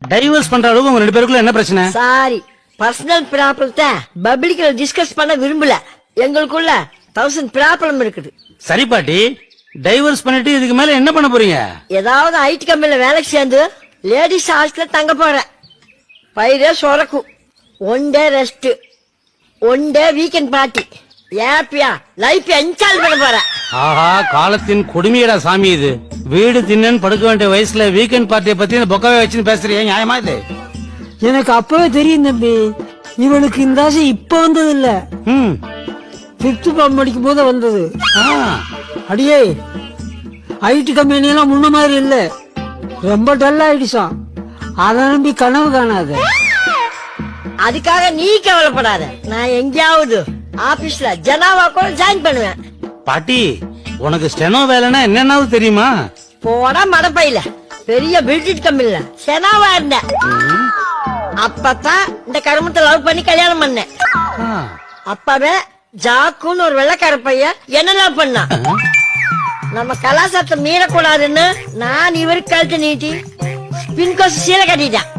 Divorce பண்ற அளவுக்கு உங்க 2 பேருக்குள்ள என்ன பிரச்சனை? சாரி, பர்சனல் ப்ராப்ளத்தை பப்ளிக்ல டிஸ்கஸ் பண்ண விரும்பல. எங்களுக்குள்ள 1000 ப்ராப்ளம் இருக்குது. சரி பாட்டி, டைவர்ஸ் பண்ணிட்டு இதுக்கு மேல என்ன பண்ண போறீங்க? ஏதாவது ஐடி கம்பெனில வேலைக்கு சேர்ந்து லேடிஸ் ஹாஸ்டல்ல தங்க போறேன். 5 days உறக்கும், 1 day rest, 1 day weekend party. ஏப்பியா லைஃப் என்ஜாய் பண்ண போறேன். ஆஹா, காலத்தின் கொடுமையடா சாமி இது. வீடு தின்னன்னு படுக்க வேண்டிய வயசுல வீக்கெண்ட் பார்ட்டியை பத்தி இந்த பொக்கவே வச்சுன்னு பேசுறீங்க, நியாயமா இது? எனக்கு அப்பவே தெரியும் தம்பி, இவனுக்கு இந்த ஆசை இப்ப வந்தது இல்ல, 5th form படிக்கும் போது வந்தது. அடியே, ஐடி கம்பெனி எல்லாம் முன்ன மாதிரி இல்ல, ரொம்ப டல் ஆயிடுச்சான். அதை நம்பி கனவு காணாத. அதுக்காக நீ கவலைப்படாத. நான் எங்கேயாவது ஆபீஸ்ல ஜனாவா கூட ஜாயின் பண்ணுவேன். பாட்டி, உனக்கு ஸ்டெனோ வேலைன்னா என்னன்னாவது தெரியுமா? போடா மடப்பையில, பெரிய பில்டிங் கம்பெனில செனாவா இருந்தேன். அப்பதான் இந்த கருமத்தை லவ் பண்ணி கல்யாணம் பண்ணேன். அப்பவே ஜாக்குன்னு ஒரு வெள்ளைக்கார பையன் என்ன லவ் பண்ணா. நம்ம கலாச்சாரத்தை மீறக்கூடாதுன்னு நான் இவருக்கு கழுத்து நீட்டி பின்கோசு சீலை கட்டிட்டேன்.